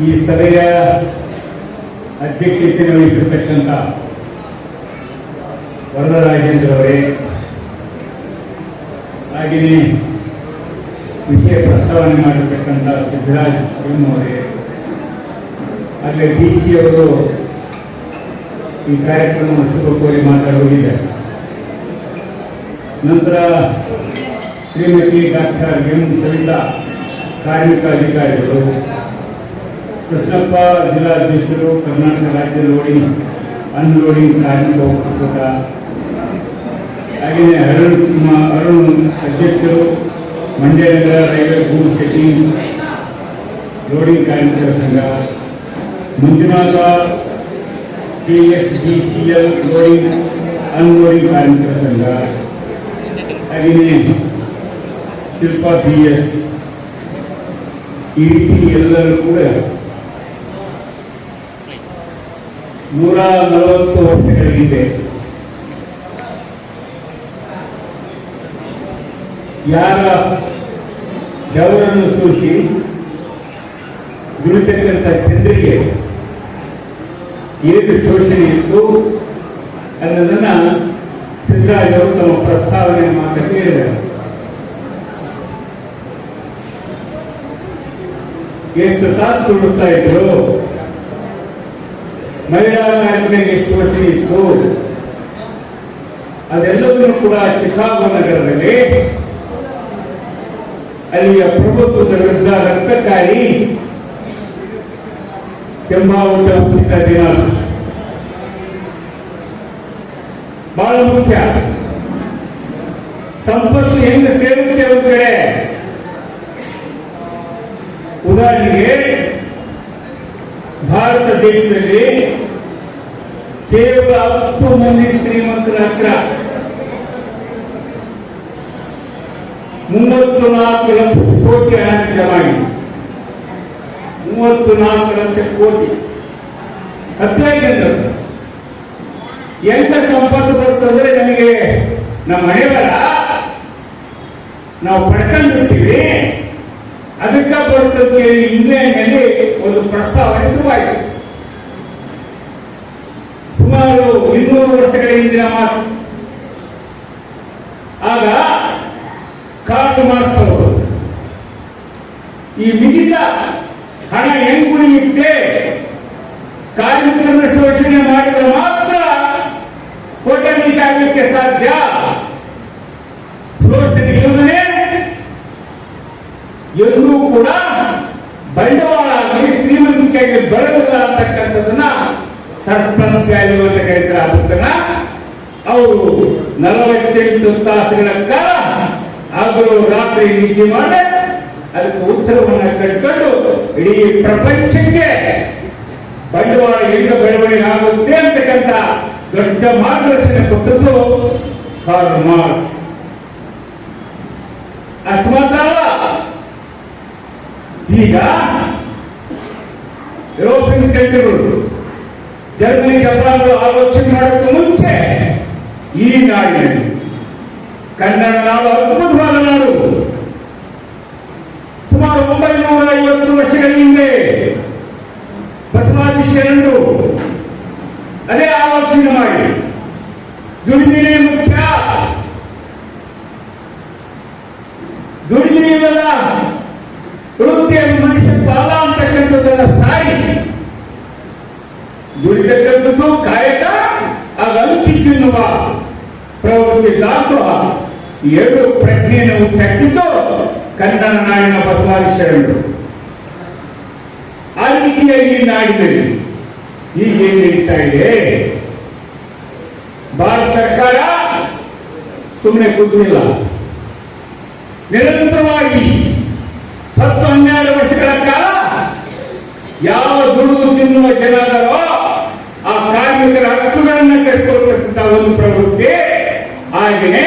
ಈ ಸಭೆಯ ಅಧ್ಯಕ್ಷತೆಯನ್ನು ವಹಿಸಿರ್ತಕ್ಕಂಥ ವರದರಾಜೇಂದ್ರ ಅವರೇ, ಹಾಗೆಯೇ ವಿಷಯ ಪ್ರಸ್ತಾವನೆ ಮಾಡಿರ್ತಕ್ಕಂಥ ಸಿದ್ದರಾಜ್ ಅವರೇ, ಹಾಗೆ DC ಅವರು ಈ ಕಾರ್ಯಕ್ರಮವನ್ನು ಶುಭ ಕೋರಿ ಮಾತಾಡೋಗಿದ್ದಾರೆ. ನಂತರ ಶ್ರೀಮತಿ ಡಾಕ್ಟರ್ ಎಂ ಸವಿತಾ ಕಾರ್ಮಿಕ ಅಧಿಕಾರಿಗಳು, ಕೃಷ್ಣಪ್ಪ ಜಿಲ್ಲಾಧ್ಯಕ್ಷರು, ಕರ್ನಾಟಕ ರಾಜ್ಯ ಲೋಡಿಂಗ್ ಅನ್ಲೋಡಿಂಗ್ ಕಾರ್ಮಿಕ ಒಕ್ಕೂಟ, ಹಾಗೆಯೇ ಅರುಣ್ ಅಧ್ಯಕ್ಷರು, ಮಂಡ್ಯ ನಗರ ರೈಲ್ವೆ ಭೂ ಸೆಟ್ಟಿಂಗ್ ಲೋಡಿಂಗ್ ಕಾರ್ಮಿಕರ ಸಂಘ, ಮಂಜುನಾಥ KSBCL ಲೋಡಿಂಗ್ ಅನ್ಲೋಡಿಂಗ್ ಕಾರ್ಮಿಕರ ಸಂಘ, ಹಾಗೆಯೇ ಶಿಲ್ಪಾ BS, ಈ ರೀತಿ ಎಲ್ಲರೂ ಕೂಡ 140 ವರ್ಷಗಳ ಹಿಂದೆ ಯಾರ ಬೆವರನ್ನು ಸೂಸಿ ದುಡಿತಕ್ಕಂಥ ಜನರಿಗೆ ಏನು ಶೋಷಣೆ ಇತ್ತು ಅನ್ನೋದನ್ನ ಸಿದ್ದರಾಜ್ ಅವರು ತಮ್ಮ ಪ್ರಸ್ತಾವನೆ ಮಾತ್ರ ಹೇಳಿದರು. ಎಷ್ಟು ತಾಸು ದುಡಿಸ್ತಾ ಇದ್ರು, ಮಹಿಳಾ ಕಾರ್ಮಿಕರಿಗೆ ಶೋಷಣೆ ಇತ್ತು, ಅದೆಲ್ಲವನ್ನೂ ಕೂಡ ಚಿಕಾಗೋ ನಗರದಲ್ಲಿ ಅಲ್ಲಿಯ ಪ್ರಭುತ್ವದ ವಿರುದ್ಧ ರಕ್ತಕಾರಿ ಕೆಂಬಾವುಟ ಹುಟ್ಟಿದ ದಿನ ಬಹಳ ಮುಖ್ಯ. ಸಂಪತ್ತು ಹೆಂಗೆ ಸೇರುತ್ತೆ ಒಂದು ಕಡೆ, ಉದಾಹರಣೆಗೆ ಭಾರತ ದೇಶದಲ್ಲಿ ಕೇವಲ 10 ಮಂದಿ ಶ್ರೀಮಂತರ ಹತ್ರ 34 ಲಕ್ಷ ಕೋಟಿ ಹಣ ಜಮಾಗಿ 34 ಲಕ್ಷ ಕೋಟಿ ಹತ್ತಿರ ಎಂತ ಸಂಪತ್ತು ಬರುತ್ತಂದ್ರೆ ನಮಗೆ ನಮ್ಮ ಹಣೆಬರ ನಾವು ಪಡ್ಕೊಂಡಿರ್ತೀವಿ, ಅದಕ್ಕೆ ಬರುತ್ತದೆ. ಇಂಗ್ಲೆಂಡ್ನಲ್ಲಿ ಒಂದು ಪ್ರಸ್ತಾವನೆ ಶುರುವಾಯಿತು. ಸುಮಾರು 200 ವರ್ಷಗಳ ಹಿಂದಿನ ಮಾತು. ಆಗ ಕಾರ್ಲ್ ಮಾರ್ಕ್ಸ್ ಅವರು ಈ ಮಿಗಿದ ಹಣ ಹೆಂಗ್ ಉಳಿಯುತ್ತೆ, ಕಾರ್ಮಿಕರನ್ನು ಶೋಷಣೆ ಮಾಡಿದರೆ ಮಾತ್ರ ಕೋಟ್ಯಾಧೀಶ ಆಗಲಿಕ್ಕೆ ಸಾಧ್ಯ, ಶೋಷಣೆ ಇಲ್ಲದೇ ಎಲ್ಲೂ ಕೂಡ ಬಂಡವಾಳ ಆಗಲಿ ಶ್ರೀಮಂತಿಕೆಯಾಗಿ ಬರಲಿಲ್ಲ ಅಂತಕ್ಕಂಥದನ್ನ ಸರ್ಪ್ಲಸ್ ವ್ಯಾಲ್ಯೂ ಅಂತ ಕರೀತಾರೆ. ಅದನ್ನ ಅವರು 48 ತಾಸುಗಳ ಕಾಲ ಆಗಲು ರಾತ್ರಿ ನಿದ್ದೆ ಮಾಡಿ ಅದಕ್ಕೆ ಉತ್ತರವನ್ನು ಕಟ್ಕೊಂಡು ಇಡೀ ಪ್ರಪಂಚಕ್ಕೆ ಬಂಡವಾಳ ಹೆಂಗ ಬೆಳವಣಿಗೆ ಆಗುತ್ತೆ ಅಂತಕ್ಕಂಥ ದೊಡ್ಡ ಮಾರ್ಗದರ್ಶನ ಕೊಟ್ಟದ್ದು ಕಾರ್ಲ್ ಮಾರ್ಕ್ಸ್. ಅಷ್ಟು ಮಾತ್ರ ಈಗ ಯುರೋಪಿಯನ್ ಕಂಟ್ರಿಗಳು ಜರ್ಮನಿ ಜಪಾನ್ಗಳು ಆಲೋಚನೆ ಮಾಡೋಕ್ಕೆ ಮುಂಚೆ ಈ ನಾಡಿನಲ್ಲಿ ಕನ್ನಡ ನಾಡು ಅದ್ಭುತವಾದ ನಾಡು. ಸುಮಾರು 950 ವರ್ಷಗಳ ಹಿಂದೆ ಬಸವಾದಿ ಶರಣರು ಅದೇ ಆಲೋಚನೆ ಮಾಡಿ ದುಡಿಮೆ ಮುಖ್ಯ, ದುಡಿಮೆ ಇಲ್ಲದ ವೃತ್ತಿಯನ್ನು ಮನುಷ್ಯತ್ವ ಅಲ್ಲ ಅಂತಕ್ಕಂಥದ್ದನ್ನ ಸಾರಿ ದುಡಿತಕ್ಕಂಥದ್ದು ಕಾಯಕ, ಆಗ ಅಂಚಿ ತಿನ್ನುವ ಪ್ರವೃತ್ತಿ ದಾಸೋಹ, ಎರಡು ಪ್ರಜ್ಞೆಯನ್ನು ತಕ್ಕಿದ್ದು ಕನ್ನಡ ನಾಡಿನ ಬಸವಾದಿ ಶರಣರು. ಆ ರೀತಿಯ ಈ ನಾಡಿನಲ್ಲಿ ಈಗೇನು ನಡೀತಾ ಇದೆ, ಭಾರತ ಸರ್ಕಾರ ಸುಮ್ಮನೆ ಕೂತಿಲ್ಲ, ನಿರಂತರವಾಗಿ 10-12 ವರ್ಷಗಳ ಕಾಲ ಯಾವ ದುಡಿದು ತಿನ್ನುವ ಜನರೋ ಆ ಕಾರ್ಮಿಕರ ಹಕ್ಕುಗಳನ್ನು ಕಸಿಕೊಳ್ತಕ್ಕಂಥ ಒಂದು ಪ್ರವೃತ್ತಿ. ಹಾಗೆಯೇ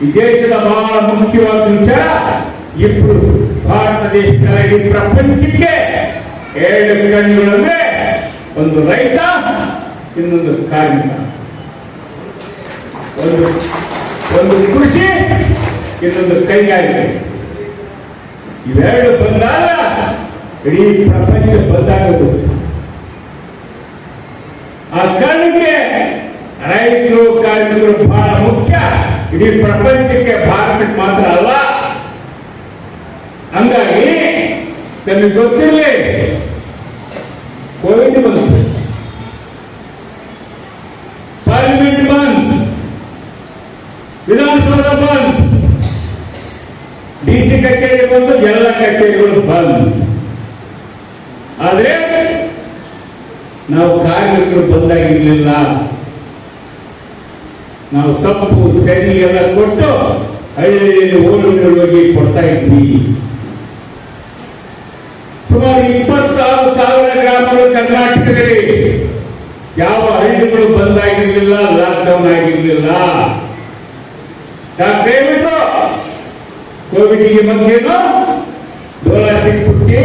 ಈ ದೇಶದ ಬಹಳ ಮುಖ್ಯವಾದ ವಿಚಾರ, ಇಬ್ಬರು ಭಾರತ ದೇಶದ ಇಡೀ ಪ್ರಪಂಚಕ್ಕೆ 2 ಕಣ್ಣುಗಳಂದ್ರೆ ಒಂದು ರೈತ, ಇನ್ನೊಂದು ಕಾರ್ಮಿಕ, ಒಂದು ಕೃಷಿ, ಇನ್ನೊಂದು ಕೈಗಾರಿಕೆ. ಇವೆರಡು ಬಂದಾಗ ಇಡೀ ಪ್ರಪಂಚ ಬಂದಾಗುತ್ತೆ. ಆ ಕಾರಣಕ್ಕೆ ರೈತರು ಕಾರ್ಮಿಕರು ಬಹಳ ಮುಖ್ಯ. ಇಡೀ ಪ್ರಪಂಚಕ್ಕೆ, ಭಾರತಕ್ಕೆ ಮಾತ್ರ ಅಲ್ಲ. ಹಂಗಾಗಿ ನಮಗೆ ಗೊತ್ತಿರಲಿ, ಕೋವಿಡ್ ಬಂತು, ಪಾರ್ಲಿಮೆಂಟ್ ಬಂದ್, ವಿಧಾನಸೌಧ ಬಂದ್, ಡಿಸಿ ಕಚೇರಿ ಬಂದು, ಎಲ್ಲ ಕಚೇರಿಗಳು ಬಂದ್. ಆದ್ರೆ ನಾವು ಕಾರ್ಮಿಕರು ಬಂದಾಗಿರ್ಲಿಲ್ಲ. ನಾವು ಸೊಪ್ಪು ಸೆಡಿ ಎಲ್ಲ ಕೊಟ್ಟು ಹಳ್ಳಿಯಲ್ಲಿ ಹೋಗಿ ಕೊಡ್ತಾ ಇದ್ವಿ. ಸುಮಾರು 26,000 ಗ್ರಾಮಗಳು ಕರ್ನಾಟಕದಲ್ಲಿ ಯಾವ ಹಳ್ಳಿಗಳು ಬಂದಾಗಿರ್ಲಿಲ್ಲ, ಲಾಕ್ಡೌನ್ ಆಗಿರ್ಲಿಲ್ಲ. ದಯವಿಟ್ಟು ಕೋವಿಡ್ಗೆ ಮಧ್ಯೇನು ಡೋಲ ಸಿಕ್ಬಿಟ್ಟು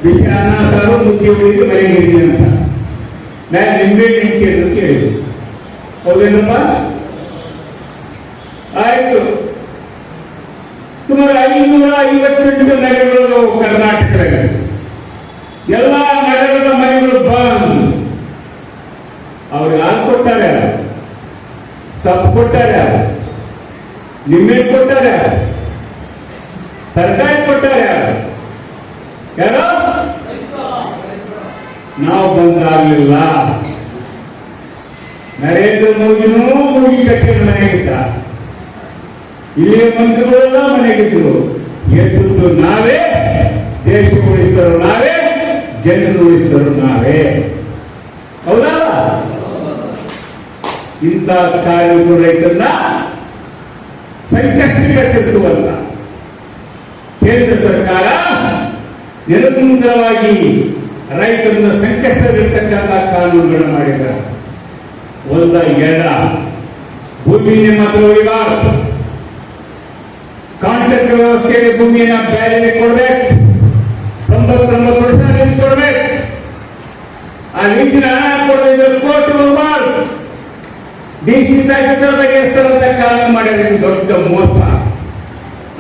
ಬಿಸಿ ಅನ್ನ ಸಾರು ಮುದ್ದೆ ಉಳಿದು ಮನೆಗಿರಿ ಅಂತ ನಾನು ನಿಂಬೆ ನಿಂಕೆ ಅಂತ ಕೇಳಿದೆ. ಹೌದೇನಪ್ಪ? ಆಯ್ತು. ಸುಮಾರು 558 ನಗರಗಳು ಕರ್ನಾಟಕದಲ್ಲಿ, ಎಲ್ಲ ನಗರದ ಮನೆಗಳು ಬಂದ್. ಅವ್ರಿಗೆ ಹಾಲು ಕೊಟ್ಟಾರೆ, ಸೊಪ್ಪು ಕೊಟ್ಟಾರೆ, ನಿಂಬೆ ಕೊಟ್ಟಾರೆ, ತರಕಾರಿ ಕೊಟ್ಟಾರೆ. ಯಾರೋ ನಾವು ಬಂದಾಗಲಿಲ್ಲ. ನರೇಂದ್ರ ಮೋದಿನೂ ಮೂಗಿ ಕಟ್ಟಿನ ಮನೆಗಿದ್ದ, ಇಲ್ಲಿಯ ಮಂತ್ರಿಗಳೆಲ್ಲ ಮನೆಗಿದ್ರು. ಎದ್ದು ನಾವೇ, ದೇಶ ಉಳಿಸಿದರು ನಾವೇ, ಜನರು ಉಳಿಸಿದರು ನಾವೇ. ಹೌದಾ? ಇಂಥ ಕಾರ್ಮಿಕರು ರೈತರನ್ನ ಸಂಕಷ್ಟಕ್ಕೆ ಸಿರಿಸುವಲ್ಲ ಕೇಂದ್ರ ಸರ್ಕಾರ ನಿರಂತರವಾಗಿ ರೈತರನ್ನ ಸಂಕಷ್ಟದಲ್ಲಿರ್ತಕ್ಕಂಥ ಕಾನೂನುಗಳನ್ನು ಮಾಡಿದ್ದಾರೆ. ಒಂದ ಎರಡ ಭೂಮಿ ನಿಮ್ಮ ಹತ್ರ ಉಳಿಬಾರದು. ಕಾಂಟ್ರಾಕ್ಟ್ ವ್ಯವಸ್ಥೆಯಲ್ಲಿ ಭೂಮಿಯನ್ನ ಬೇರೆ ಕೊಡ್ಬೇಕು, 99% ನಿಂತು ಕೊಡ್ಬೇಕು. ಆ ನೀತಿನ ಹಣ ಕೊಡದಿದ್ರೆ ಕೋರ್ಟ್ ಹೋಗಬಾರ್ದು. ಡಿಸಿ ತಹಸೀಲ್ದಾರ್ದಾಗ ಎಷ್ಟರಂತ ಕಾನೂನು ಮಾಡಿದ್ರೆ ದೊಡ್ಡ ಮೋಸ.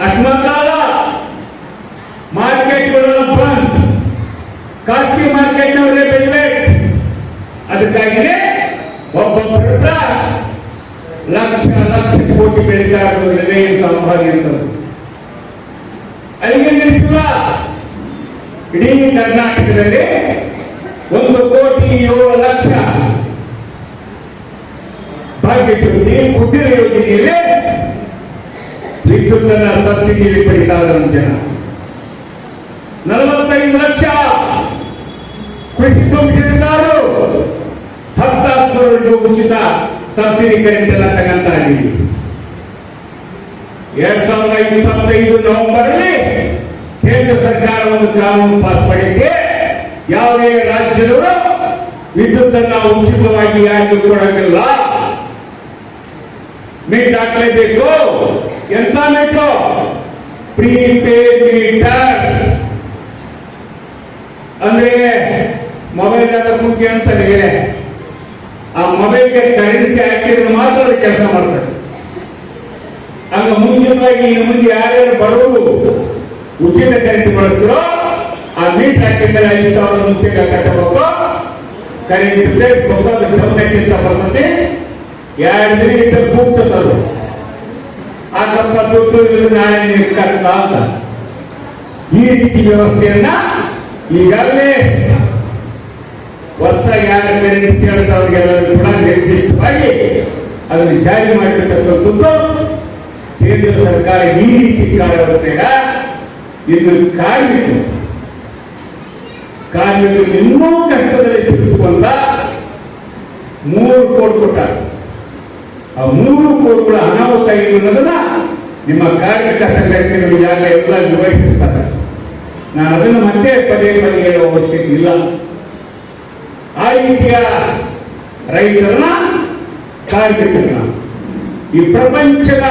ಅಷ್ಟು ಮಾತ್ರ ಅಲ್ಲ, ಮಾರ್ಕೆಟ್ಗಳೆಲ್ಲ ಬಂದ್, ಖಾಸಗಿ ಮಾರ್ಕೆಟ್ನವರೇ ಬೆಳಿಬೇಕು. ಅದಕ್ಕಾಗಿಯೇ ಒಬ್ಬೊಬ್ಬರ ಹತ್ರ ಲಕ್ಷ ಕೋಟಿ ಬೆಳೀತಾ ಇರೋದ್ರಲ್ಲಿ ಸಂಭಾವ್ಯ ಅಂತ ಅಲ್ಲಿಗೆ ನಿಲ್ಲಿಸಿಲ್ಲ. ಇಡೀ ಕರ್ನಾಟಕದಲ್ಲಿ 1,07,00,000 ಭಾಗ್ಯ ಜ್ಯೋತಿ ಕುಟೀರ ಯೋಜನೆಯಲ್ಲಿ ವಿದ್ಯುತ್ ಅನ್ನ ಸಬ್ಸಿಡಿಯಲ್ಲಿ ಪಡಿತಾ ಇದ್ದಾರೆ ಜನ. 45 ಲಕ್ಷ ಕೃಷಿ ಪಂಕ್ಷದಾರರು 10,000 ಉಚಿತ ಸಬ್ಸಿಡಿ ಕರೆಂಟ್ ಎಲ್ಲ ತಗೊಂತ ಇದ್ದೀವಿ. 2025 ನವೆಂಬರ್ ಅಲ್ಲಿ ಕೇಂದ್ರ ಸರ್ಕಾರ ಒಂದು ಕಾನೂನು ಪಾಸ್ ಮಾಡಿಕ್ಕೆ ಯಾವುದೇ ರಾಜ್ಯದವರು ವಿದ್ಯುತ್ ಅನ್ನ ಉಚಿತವಾಗಿ ಯಾರಿಗೂ ಕೊಡೋದಿಲ್ಲ. ಮೀಟ್ ಹಾಕಲೇಬೇಕು. ಎಂತ ಮೀಟು? Prepaid meter. ಅಂದ್ರೆ ಮೊಬೈಲ್ ಕುಂಕಿ ಅಂತ ಹೇಳಿ ಆ ಮೊಬೈಲ್ಗೆ ಕರೆನ್ಸಿ ಹಾಕಿದ್ರೆ ಮಾತ್ರ ಅದು ಕೆಲಸ ಮಾಡ್ತಾರೆ. ಆಗ ಮುಂಚಿತವಾಗಿ ಇನ್ನು ಮುಂದೆ ಯಾರ್ಯಾರು ಬಡವರು ಉಚಿತ ಕರೆಂಟ್ ಬಳಸ್ತಿರೋ ಆ ಮೀಟರ್ ಹಾಕಿದ್ರೆ 5,000 ಮುಂಚೆ ಕಟ್ಟಬೇಕು. ಕರೆಂಟ್ ಪ್ಲೇಸ್ ಗಮನಕ್ಕಿಂತ ಬರ್ತದೆ. 2 ದಿನ ಕೂಗ್ತದದು. ಆಕಪ್ಪ ದುಡ್ಡು ಇದ್ರೆ ನಾಳೆ ನಿಮಗೆ ಕಟ್ಟ ಅಂತ. ಈ ರೀತಿ ವ್ಯವಸ್ಥೆಯನ್ನ ಈಗಾಗಲೇ ಹೊಸ ಯಾರ ಕರೆಂಟ್ ಕೇಳ್ತವ್ರಿಗೆಲ್ಲರೂ ಕೂಡ ನಿರ್ದಿಷ್ಟವಾಗಿ ಅದನ್ನು ಜಾರಿ ಮಾಡಿರ್ತಕ್ಕಂಥದ್ದು ಕೇಂದ್ರ ಸರ್ಕಾರ. ಈ ರೀತಿ ಕಾರಣದಿಂದ ಇನ್ನು ಕಾರ್ಮಿಕರು ಇನ್ನೂ ಕಷ್ಟದಲ್ಲಿ ಸಿಗಿಸುವಂತ 3 ಕೋಟಿ ಕೊಟ್ಟಾರೆ. ಆ 3 ಕೋಟಿಗಳ ಅನಾಹುತ ಏನು ಅನ್ನೋದನ್ನ ನಿಮ್ಮ ಕಾರ್ಮಿಕ ಸಂಘಟನೆಗಳು ಯಾಕೆ ಎಲ್ಲ ನಿರ್ವಹಿಸಿರ್ತಾರೆ. ನಾನು ಅದನ್ನು ಮತ್ತೆ ಪದೇ ಪದೇ ಹೇಳುವ ಅವಶ್ಯಕತೆ ಇಲ್ಲ. ಆ ರೀತಿಯ ರೈತರನ್ನ, ಕಾರ್ಮಿಕರನ್ನ, ಈ ಪ್ರಪಂಚದ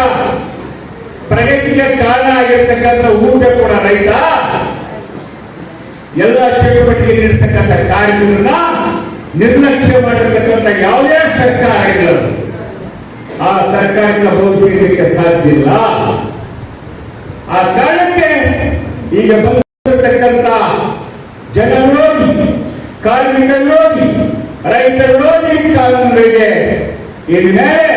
ಪ್ರಗತಿಗೆ ಕಾರಣ ಆಗಿರ್ತಕ್ಕಂಥ ಊಟ ಕೂಡ ರೈತ, ಎಲ್ಲ ಚಟುವಟಿಕೆ ನಡೆಸತಕ್ಕಂಥ ಕಾರ್ಮಿಕರನ್ನ ನಿರ್ಲಕ್ಷ್ಯ ಮಾಡಿರ್ತಕ್ಕಂಥ ಯಾವುದೇ ಸರ್ಕಾರ ಇಲ್ಲ. ಆ ಸರ್ಕಾರಕ್ಕೆ ಭವಿಷ್ಯಕ್ಕೆ ಸಾಧ್ಯ ಇಲ್ಲ. ಆ ಕಾರಣಕ್ಕೆ ಈಗ ನಡೆಸ್ತಕ್ಕಂಥ ಜನ ವಿರೋಧಿ, ಕಾರ್ಮಿಕ ವಿರೋಧಿ, ರೈತ ವಿರೋಧಿ ಕಾನೂನುಗಳಿಗೆ ಇನ್ಮೇಲೆ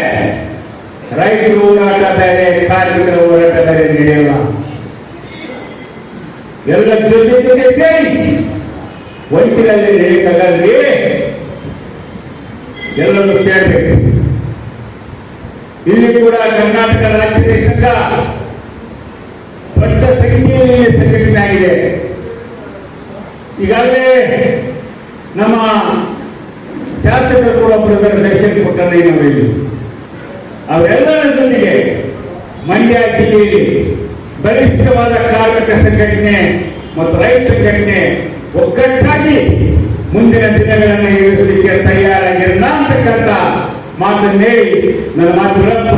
ರೈತರ ಹೋರಾಟ ಬೇರೆ, ಕಾರ್ಮಿಕರ ಹೋರಾಟ ಬೇರೆ ನಡೆಯಲ್ಲ. ಎಲ್ಲ ಜೊತೆ ಸೇರಿ ವೈದ್ಯರಲ್ಲಿ ನಡೆಯಕ್ಕಾಗಲಿ, ಎಲ್ಲರೂ ಸೇರಬೇಕು. ಇಲ್ಲಿ ಕೂಡ ಕರ್ನಾಟಕ ರಾಜ್ಯ ಸಂಘ ದೊಡ್ಡ ಸಂಖ್ಯೆಯಲ್ಲಿ ಸಂಘಟನೆ ಆಗಿದೆ. ಈಗಾಗಲೇ ನಮ್ಮ ಶಾಸಕರು ಕೂಡ ಪ್ರದರ್ಶನ ಕೊಟ್ಟರೆ ನಾವಿಲ್ಲಿ ಅವರೆಲ್ಲರ ಜೊತೆಗೆ ಮಂಡ್ಯ ಜಿಲ್ಲೆಯಲ್ಲಿ ಬಲಿಷ್ಠವಾದ ಕಾರ್ಮಿಕ ಸಂಘಟನೆ ಮತ್ತು ರೈತ ಸಂಘಟನೆ ಒಗ್ಗಟ್ಟಾಗಿ ಮುಂದಿನ ದಿನಗಳನ್ನು ಎದುರಿಸಲಿಕ್ಕೆ ತಯಾರಾಗಿರೋಣ ಅಂತಕ್ಕಂಥ ಮಾತನ್ನು ಹೇಳಿ ನನ್ನ ಮಾತುಗಳನ್ನು